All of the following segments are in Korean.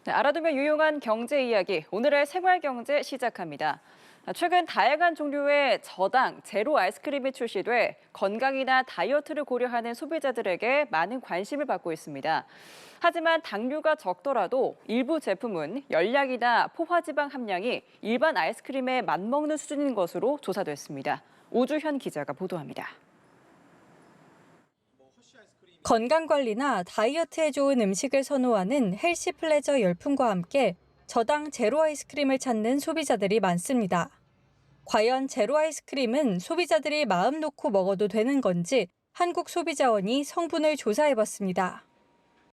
네, 알아두면 유용한 경제 이야기, 오늘의 생활경제 시작합니다. 최근 다양한 종류의 저당, 제로 아이스크림이 출시돼 건강이나 다이어트를 고려하는 소비자들에게 많은 관심을 받고 있습니다. 하지만 당류가 적더라도 일부 제품은 열량이나 포화지방 함량이 일반 아이스크림에 맞먹는 수준인 것으로 조사됐습니다. 오주현 기자가 보도합니다. 건강관리나 다이어트에 좋은 음식을 선호하는 헬시 플레저 열풍과 함께 저당 제로 아이스크림을 찾는 소비자들이 많습니다. 과연 제로 아이스크림은 소비자들이 마음 놓고 먹어도 되는 건지 한국소비자원이 성분을 조사해봤습니다.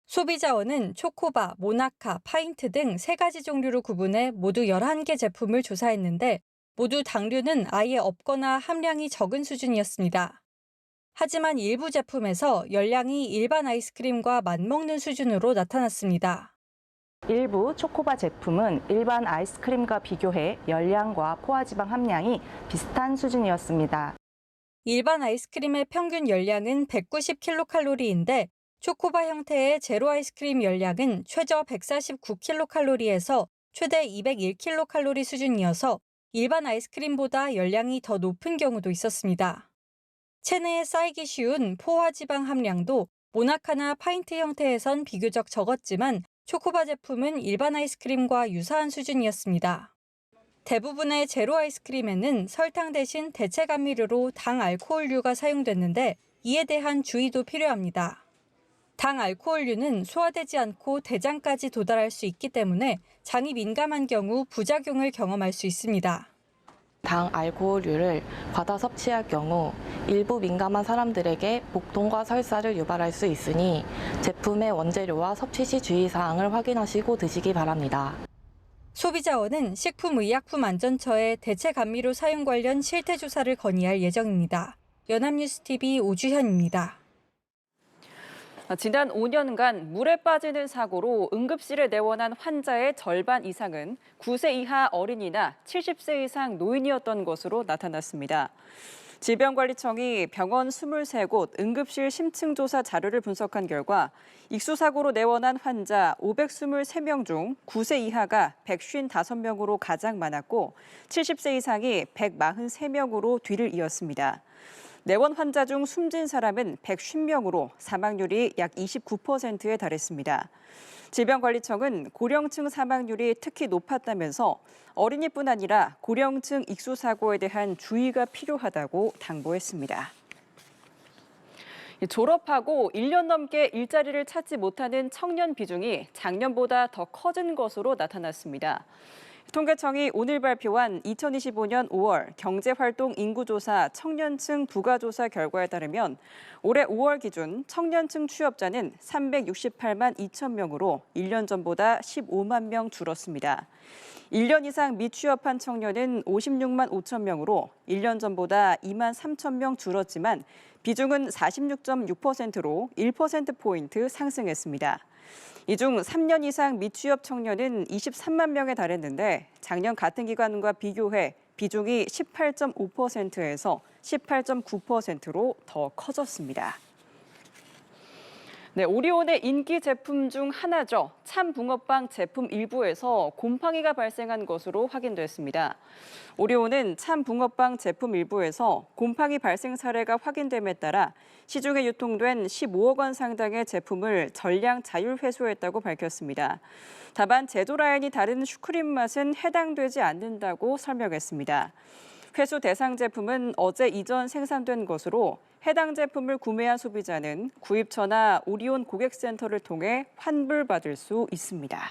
소비자원은 초코바, 모나카, 파인트 등 3가지 종류로 구분해 모두 11개 제품을 조사했는데 모두 당류는 아예 없거나 함량이 적은 수준이었습니다. 하지만 일부 제품에서 열량이 일반 아이스크림과 맞먹는 수준으로 나타났습니다. 일부 초코바 제품은 일반 아이스크림과 비교해 열량과 포화지방 함량이 비슷한 수준이었습니다. 일반 아이스크림의 평균 열량은 190kcal인데 초코바 형태의 제로 아이스크림 열량은 최저 149kcal에서 최대 201kcal 수준이어서 일반 아이스크림보다 열량이 더 높은 경우도 있었습니다. 체내에 쌓이기 쉬운 포화지방 함량도 모나카나 파인트 형태에선 비교적 적었지만 초코바 제품은 일반 아이스크림과 유사한 수준이었습니다. 대부분의 제로 아이스크림에는 설탕 대신 대체 감미료로 당 알코올류가 사용됐는데 이에 대한 주의도 필요합니다. 당 알코올류는 소화되지 않고 대장까지 도달할 수 있기 때문에 장이 민감한 경우 부작용을 경험할 수 있습니다. 당 알코올류를 과다 섭취할 경우 일부 민감한 사람들에게 복통과 설사를 유발할 수 있으니 제품의 원재료와 섭취 시 주의사항을 확인하시고 드시기 바랍니다. 소비자원은 식품의약품안전처에 대체 감미료 사용 관련 실태조사를 건의할 예정입니다. 연합뉴스TV 오주현입니다. 지난 5년간 물에 빠지는 사고로 응급실에 내원한 환자의 절반 이상은 9세 이하 어린이나 70세 이상 노인이었던 것으로 나타났습니다. 질병관리청이 병원 23곳 응급실 심층조사 자료를 분석한 결과 익수사고로 내원한 환자 523명 중 9세 이하가 155명으로 가장 많았고 70세 이상이 143명으로 뒤를 이었습니다. 내원 환자 중 숨진 사람은 150명으로 사망률이 약 29%에 달했습니다. 질병관리청은 고령층 사망률이 특히 높았다면서 어린이뿐 아니라 고령층 익수사고에 대한 주의가 필요하다고 당부했습니다. 졸업하고 1년 넘게 일자리를 찾지 못하는 청년 비중이 작년보다 더 커진 것으로 나타났습니다. 통계청이 오늘 발표한 2025년 5월 경제활동 인구조사 청년층 부가조사 결과에 따르면 올해 5월 기준 청년층 취업자는 368만 2천 명으로 1년 전보다 15만 명 줄었습니다. 1년 이상 미취업한 청년은 56만 5천 명으로 1년 전보다 2만 3천 명 줄었지만 비중은 46.6%로 1%포인트 상승했습니다. 이 중 3년 이상 미취업 청년은 23만 명에 달했는데 작년 같은 기간과 비교해 비중이 18.5%에서 18.9%로 더 커졌습니다. 네, 오리온의 인기 제품 중 하나죠. 참붕어빵 제품 일부에서 곰팡이가 발생한 것으로 확인됐습니다. 오리온은 참붕어빵 제품 일부에서 곰팡이 발생 사례가 확인됨에 따라 시중에 유통된 15억 원 상당의 제품을 전량 자율 회수했다고 밝혔습니다. 다만 제조 라인이 다른 슈크림 맛은 해당되지 않는다고 설명했습니다. 회수 대상 제품은 어제 이전 생산된 것으로 해당 제품을 구매한 소비자는 구입처나 오리온 고객센터를 통해 환불받을 수 있습니다.